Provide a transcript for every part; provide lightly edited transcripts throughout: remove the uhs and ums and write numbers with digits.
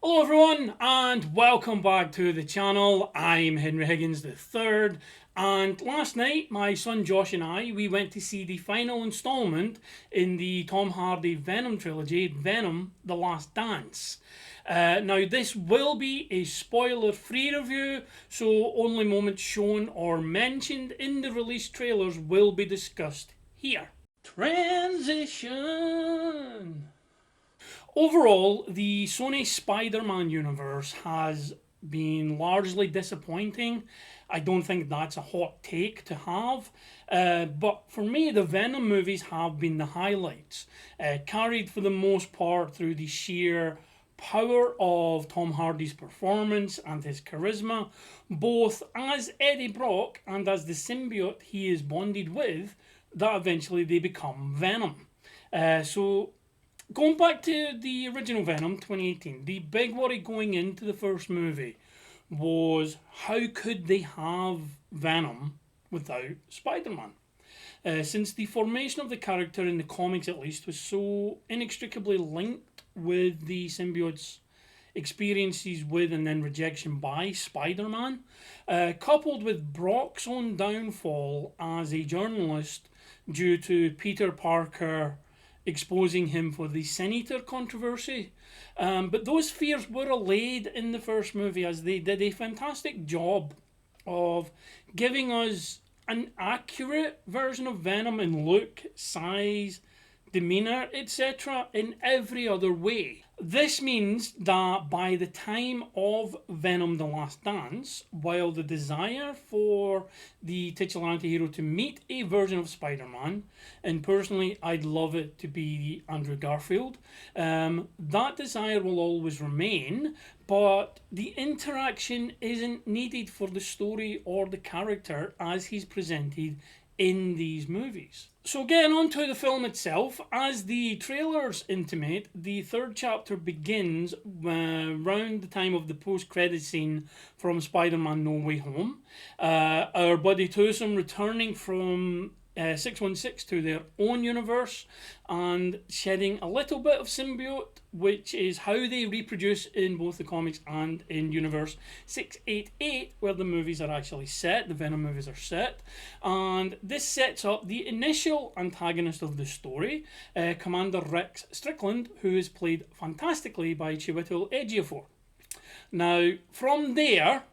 Hello everyone and welcome back to the channel. I'm Henry Higgins III, and last night my son Josh and we went to see the final installment in the Tom Hardy Venom trilogy, Venom: The Last Dance. Now this will be a spoiler-free review, so only moments shown or mentioned in the release trailers will be discussed here. Transition! Overall, the Sony Spider-Man universe has been largely disappointing. I don't think that's a hot take to have. But for me, the Venom movies have been the highlights, carried for the most part through the sheer power of Tom Hardy's performance and his charisma, both as Eddie Brock and as the symbiote he is bonded with, that eventually they become Venom. Going back to the original Venom 2018, the big worry going into the first movie was how could they have Venom without Spider-Man? Since the formation of the character in the comics at least was so inextricably linked with the symbiote's experiences with and then rejection by Spider-Man, coupled with Brock's own downfall as a journalist due to Peter Parker exposing him for the Sin Eater controversy. But those fears were allayed in the first movie, as they did a fantastic job of giving us an accurate version of Venom in look, size, demeanour, etc. in every other way. This means that by the time of Venom: The Last Dance, while the desire for the titular anti-hero to meet a version of Spider-Man, and personally I'd love it to be Andrew Garfield, that desire will always remain, but the interaction isn't needed for the story or the character as he's presented in these movies. So getting on to the film itself, as the trailers intimate, the third chapter begins around the time of the post-credit scene from Spider-Man No Way Home. Our buddy twosome returning from 616 to their own universe and shedding a little bit of symbiote, which is how they reproduce in both the comics and in universe 688, where the movies are actually set, the Venom movies are set. And this sets up the initial antagonist of the story, Commander Rex Strickland, who is played fantastically by Chiwetel Ejiofor. Now, from there,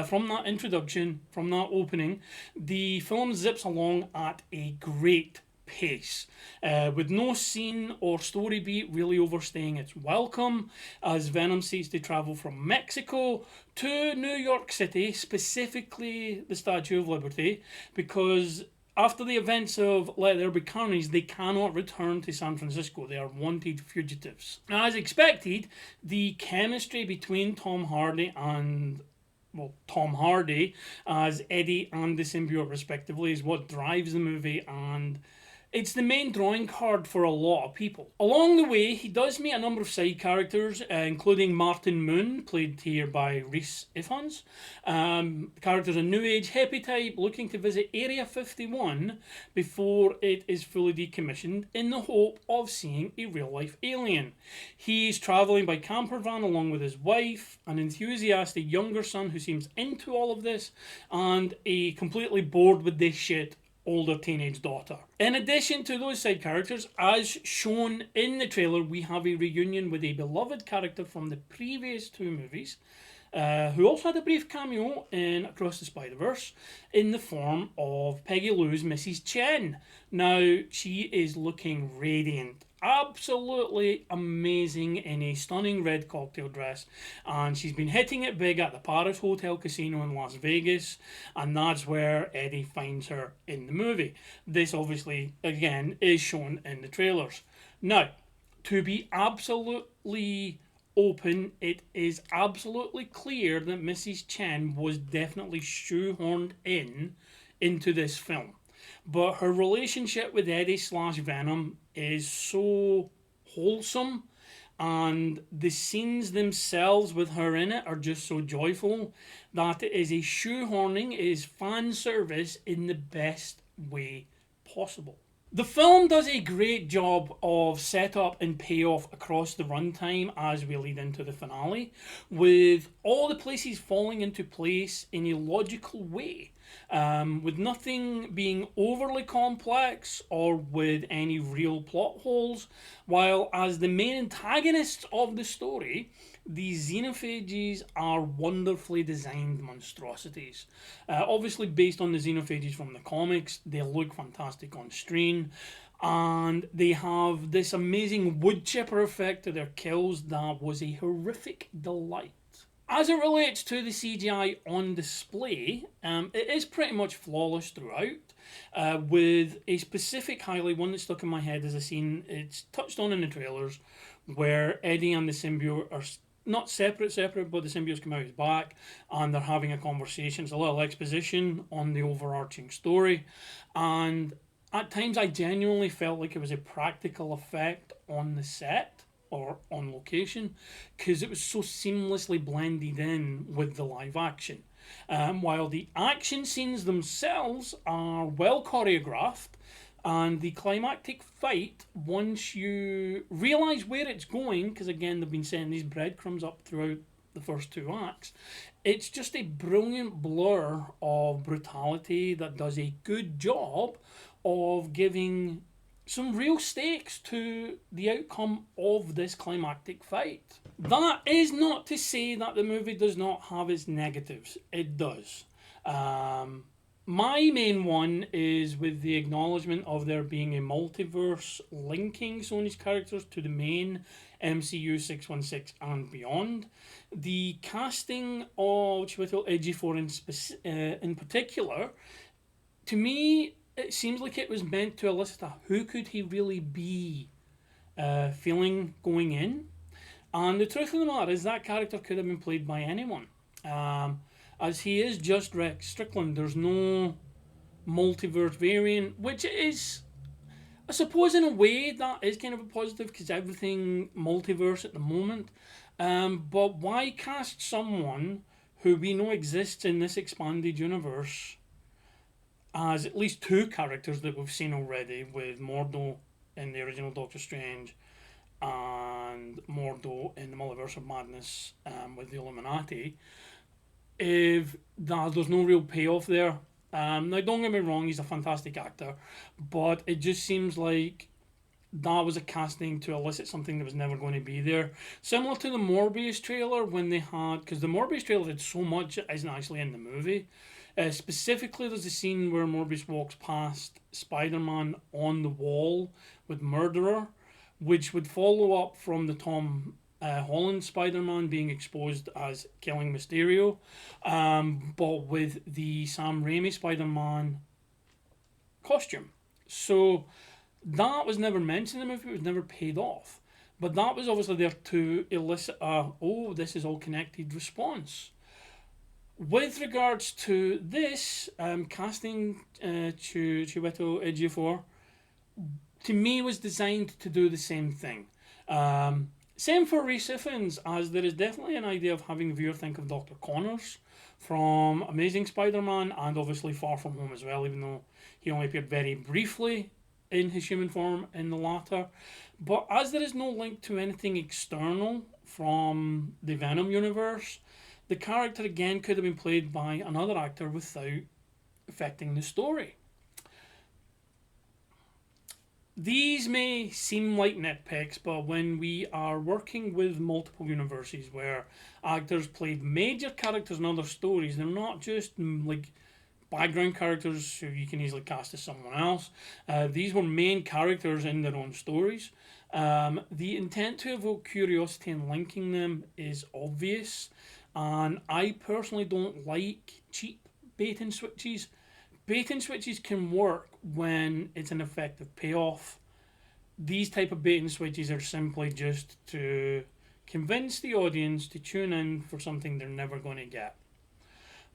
from that introduction, from that opening, the film zips along at a great pace, with no scene or story beat really overstaying its welcome, as Venom seeks to travel from Mexico to New York City, specifically the Statue of Liberty, because after the events of Let There Be Carnage, they cannot return to San Francisco. They are wanted fugitives. Now, as expected, the chemistry between Tom Hardy as Eddie and the symbiote respectively is what drives the movie, and it's the main drawing card for a lot of people. Along the way, he does meet a number of side characters, including Martin Moon, played here by Rhys Ifans. The character's a new age hippie type looking to visit Area 51 before it is fully decommissioned, in the hope of seeing a real life alien. He's travelling by camper van along with his wife, an enthusiastic younger son who seems into all of this, and a completely bored with this shit older teenage daughter. In addition to those side characters, as shown in the trailer, we have a reunion with a beloved character from the previous two movies, who also had a brief cameo in Across the Spider-Verse in the form of Peggy Lu's Mrs. Chen. Now, she is looking radiant, absolutely amazing in a stunning red cocktail dress, and she's been hitting it big at the Paris Hotel Casino in Las Vegas, and that's where Eddie finds her in the movie. This obviously, again, is shown in the trailers. Now, to be absolutely open, it is absolutely clear that Mrs. Chen was definitely shoehorned into this film. But her relationship with Eddie / Venom is so wholesome, and the scenes themselves with her in it are just so joyful that it is a shoehorning, it is fan service in the best way possible. The film does a great job of setup and payoff across the runtime as we lead into the finale, with all the places falling into place in a logical way, with nothing being overly complex or with any real plot holes, while as the main antagonists of the story, the xenophages are wonderfully designed monstrosities. Obviously, based on the xenophages from the comics, they look fantastic on screen, and they have this amazing wood chipper effect to their kills that was a horrific delight. As it relates to the CGI on display, it is pretty much flawless throughout, with a specific highlight, one that stuck in my head as a scene, it's touched on in the trailers, where Eddie and the symbiote are not separate, but the symbiotes come out his back and they're having a conversation. It's a little exposition on the overarching story, and at times I genuinely felt like it was a practical effect on the set or on location because it was so seamlessly blended in with the live action. While the action scenes themselves are well choreographed, and the climactic fight, once you realise where it's going, because again they've been setting these breadcrumbs up throughout the first two acts, it's just a brilliant blur of brutality that does a good job of giving some real stakes to the outcome of this climactic fight. That is not to say that the movie does not have its negatives. It does. My main one is with the acknowledgement of there being a multiverse linking Sony's characters to the main MCU 616 and beyond. The casting of Chiwetel Ejiofor in particular, to me, it seems like it was meant to elicit a who could he really be feeling going in. And the truth of the matter is that character could have been played by anyone. As he is just Rex Strickland, there's no multiverse variant, which is, I suppose in a way, that is kind of a positive because everything multiverse at the moment. But why cast someone who we know exists in this expanded universe as at least two characters that we've seen already, with Mordo in the original Doctor Strange and Mordo in the Multiverse of Madness with the Illuminati, if there's no real payoff there. Now, don't get me wrong, he's a fantastic actor, but it just seems like that was a casting to elicit something that was never going to be there. Similar to the Morbius trailer when they had, because the Morbius trailer did so much that isn't actually in the movie. Specifically, there's a scene where Morbius walks past Spider-Man on the wall with Murderer, which would follow up from the Tom Holland Spider-Man being exposed as killing Mysterio, but with the Sam Raimi Spider-Man costume. So that was never mentioned in the movie, it was never paid off. But that was obviously there to elicit a, oh, this is all connected response. With regards to this, casting Chiwetel Ejiofor, to me was designed to do the same thing. Same for Rhys Ifans, as there is definitely an idea of having the viewer think of Dr. Connors from Amazing Spider-Man and obviously Far From Home as well, even though he only appeared very briefly in his human form in the latter. But as there is no link to anything external from the Venom universe, the character again could have been played by another actor without affecting the story. These may seem like nitpicks, but when we are working with multiple universes where actors played major characters in other stories, they're not just like background characters who you can easily cast as someone else. These were main characters in their own stories. The intent to evoke curiosity and linking them is obvious, and I personally don't like cheap bait and switches. Bait and switches can work when it's an effective payoff. These type of bait and switches are simply just to convince the audience to tune in for something they're never going to get.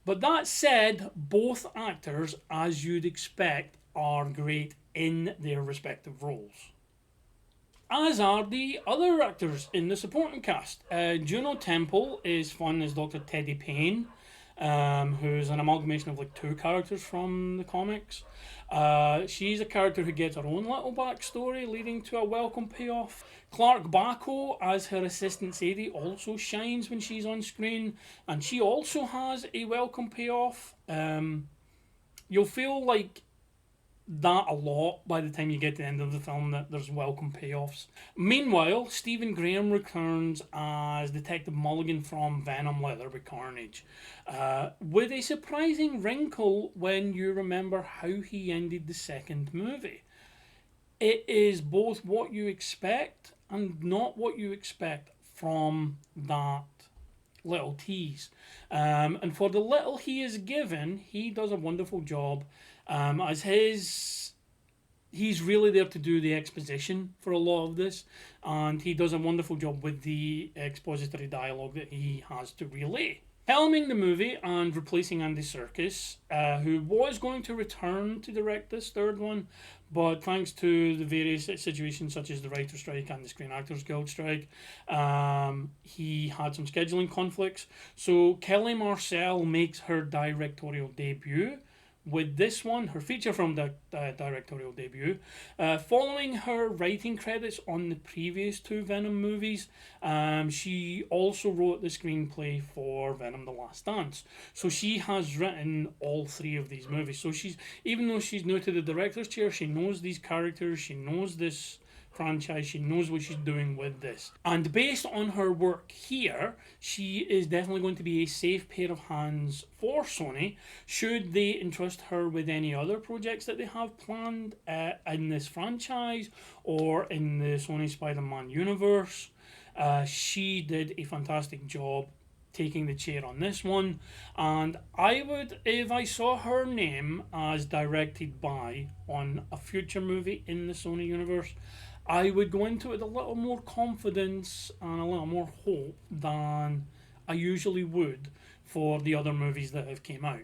But that said, both actors, as you'd expect, are great in their respective roles, as are the other actors in the supporting cast. Juno Temple is fun as Dr. Teddy Paine. who's an amalgamation of like two characters from the comics. She's a character who gets her own little backstory, leading to a welcome payoff. Clark Backo, as her assistant Sadie, also shines when she's on screen, and she also has a welcome payoff. You'll feel like that a lot by the time you get to the end of the film, that there's welcome payoffs. Meanwhile, Stephen Graham returns as Detective Mulligan from Venom Leather with Carnage, with a surprising wrinkle when you remember how he ended the second movie. It is both what you expect and not what you expect from that little tease. And for the little he is given, he does a wonderful job. He's really there to do the exposition for a lot of this, and he does a wonderful job with the expository dialogue that he has to relay. Helming the movie and replacing Andy Serkis, who was going to return to direct this third one, but thanks to the various situations such as the writer's strike and the Screen Actors Guild strike, he had some scheduling conflicts. So Kelly Marcel makes her directorial debut with this one, her feature film directorial debut, following her writing credits on the previous two Venom movies. She also wrote the screenplay for Venom: The Last Dance, so she has written all three of these movies. So even though she's new to the director's chair, she knows these characters, she knows this franchise, she knows what she's doing with this. And based on her work here, she is definitely going to be a safe pair of hands for Sony should they entrust her with any other projects that they have planned in this franchise or in the Sony Spider-Man universe. She did a fantastic job taking the chair on this one, and I would, if I saw her name as directed by on a future movie in the Sony universe, I would go into it with a little more confidence and a little more hope than I usually would for the other movies that have came out.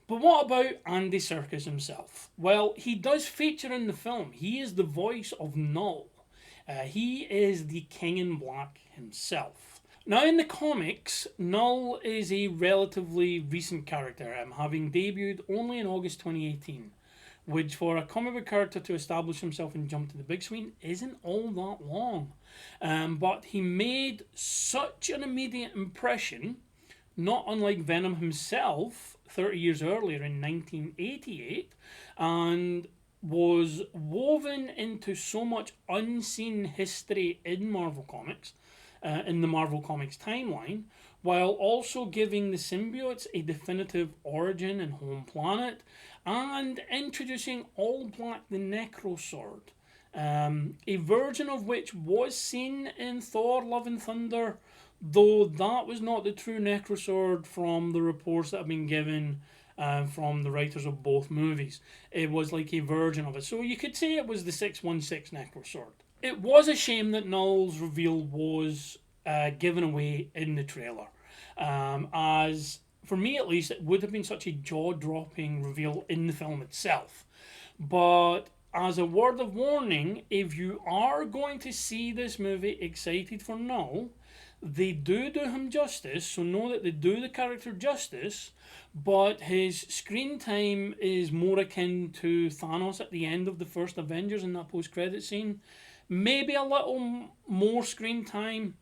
But what about Andy Serkis himself? Well, he does feature in the film. He is the voice of Null. He is the King in Black himself. Now, in the comics, Null is a relatively recent character, having debuted only in August 2018. Which for a comic book character to establish himself and jump to the big screen isn't all that long. But he made such an immediate impression, not unlike Venom himself 30 years earlier in 1988, and was woven into so much unseen history in Marvel Comics, in the Marvel Comics timeline, while also giving the symbiotes a definitive origin and home planet, and introducing All Black the Necrosword, a version of which was seen in Thor Love and Thunder, though that was not the true Necrosword from the reports that have been given from the writers of both movies. It was like a version of it, so you could say it was the 616 Necrosword. It was a shame that Null's reveal was given away in the trailer, as for me at least it would have been such a jaw-dropping reveal in the film itself. But as a word of warning, if you are going to see this movie excited for Null, they do him justice, so know that they do the character justice, but his screen time is more akin to Thanos at the end of the first Avengers in that post-credit scene. Maybe a little more screen time.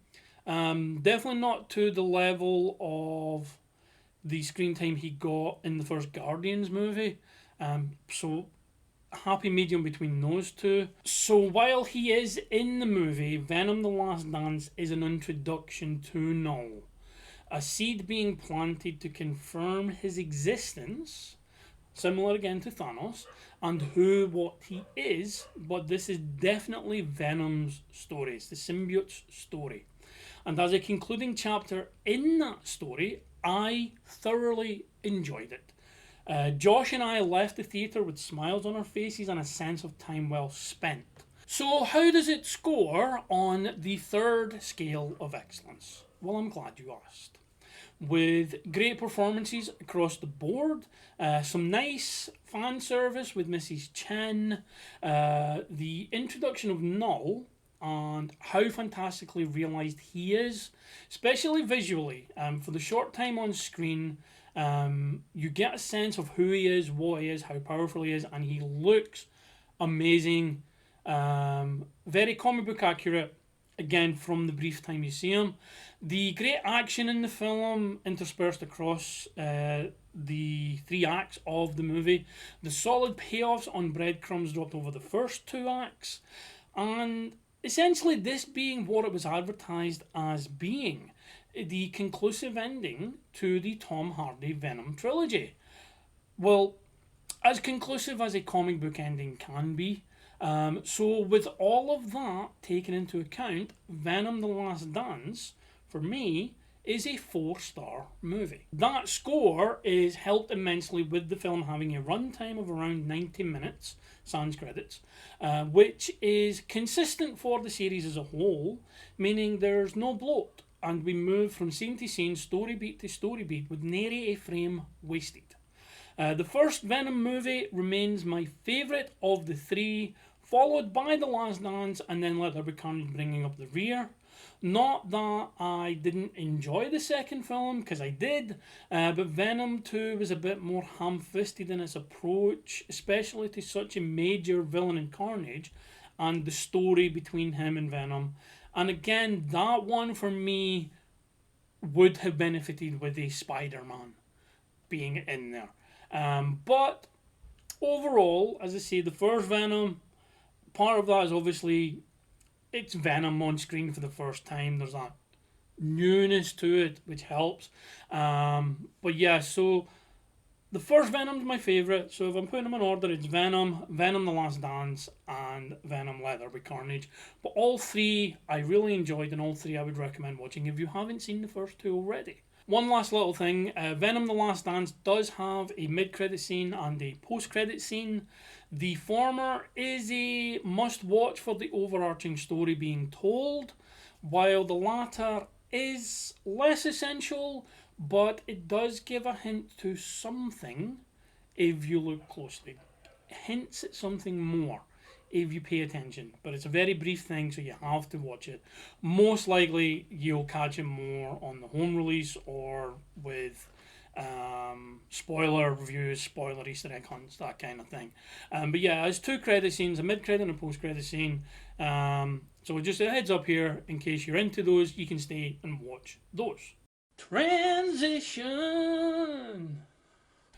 Definitely not to the level of the screen time he got in the first Guardians movie. So happy medium between those two. So while he is in the movie, Venom: The Last Dance is an introduction to Null, a seed being planted to confirm his existence, similar again to Thanos, and what he is, but this is definitely Venom's story. It's the symbiote's story. And as a concluding chapter in that story, I thoroughly enjoyed it. Josh and I left the theatre with smiles on our faces and a sense of time well spent. So how does it score on the third scale of excellence? Well, I'm glad you asked. With great performances across the board, some nice fan service with Mrs. Chen, the introduction of Null, and how fantastically realised he is, especially visually. For the short time on screen, You get a sense of who he is, what he is, how powerful he is, and he looks amazing. Very comic book accurate, again, from the brief time you see him. The great action in the film interspersed across the 3 acts of the movie. The solid payoffs on breadcrumbs dropped over the first 2 acts. And essentially this being what it was advertised as being. The conclusive ending to the Tom Hardy Venom trilogy. Well, as conclusive as a comic book ending can be. So with all of that taken into account, Venom The Last Dance, for me, is a 4-star movie. That score is helped immensely with the film having a runtime of around 90 minutes, sans credits, which is consistent for the series as a whole, meaning there's no bloat, and we move from scene to scene, story beat to story beat, with nary a frame wasted. The first Venom movie remains my favourite of the 3, followed by The Last Dance and then Let There Be Carnage bringing up the rear. Not that I didn't enjoy the second film, because I did, but Venom 2 was a bit more ham-fisted in its approach, especially to such a major villain in Carnage, and the story between him and Venom. And again, that one for me would have benefited with a Spider-Man being in there. But overall, as I say, the first Venom, part of that is obviously it's Venom on screen for the first time. There's that newness to it, which helps. But yeah, so the first Venom's my favourite. So if I'm putting them in order, it's Venom, Venom The Last Dance, and Venom Let There Be Carnage. But all 3 I really enjoyed, and all 3 I would recommend watching if you haven't seen the first 2 already. One last little thing, Venom The Last Dance does have a mid-credit scene and a post-credit scene. The former is a must-watch for the overarching story being told, while the latter is less essential, but it does give a hint to something if you look closely. Hints at something more if you pay attention, but it's a very brief thing, so you have to watch it. Most likely you'll catch it more on the home release or with spoiler reviews, spoiler Easter egg hunts, that kind of thing. But yeah, there's 2 credit scenes, a mid-credit and a post-credit scene. So just a heads up here, in case you're into those, you can stay and watch those. Transition!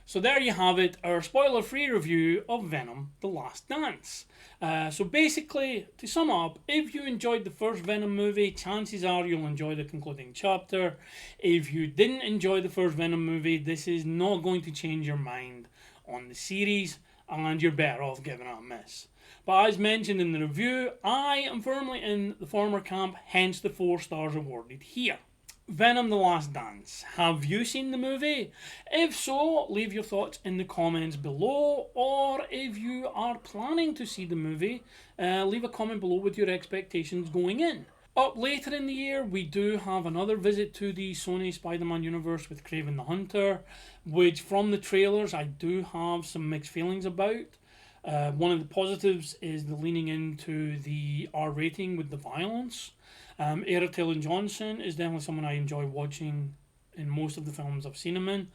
So there you have it, our spoiler-free review of Venom The Last Dance. So basically, to sum up, if you enjoyed the first Venom movie, chances are you'll enjoy the concluding chapter. If you didn't enjoy the first Venom movie, this is not going to change your mind on the series, and you're better off giving it a miss. But as mentioned in the review, I am firmly in the former camp, hence the 4 stars awarded here. Venom The Last Dance. Have you seen the movie? If so, leave your thoughts in the comments below, or if you are planning to see the movie, leave a comment below with your expectations going in. Up later in the year, we do have another visit to the Sony Spider-Man universe with Kraven the Hunter, which from the trailers I do have some mixed feelings about. One of the positives is the leaning into the R rating with the violence. Arad Johnson is definitely someone I enjoy watching in most of the films I've seen him in.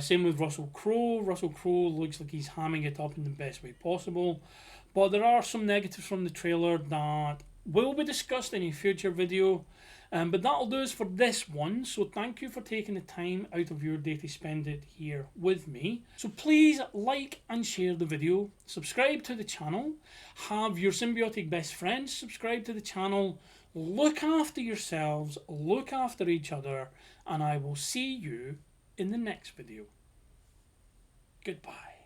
Same with Russell Crowe. Russell Crowe looks like he's hamming it up in the best way possible. But there are some negatives from the trailer that will be discussed in a future video. But that'll do us for this one. So thank you for taking the time out of your day to spend it here with me. So please like and share the video. Subscribe to the channel. Have your symbiotic best friends subscribe to the channel. Look after yourselves, look after each other, and I will see you in the next video. Goodbye.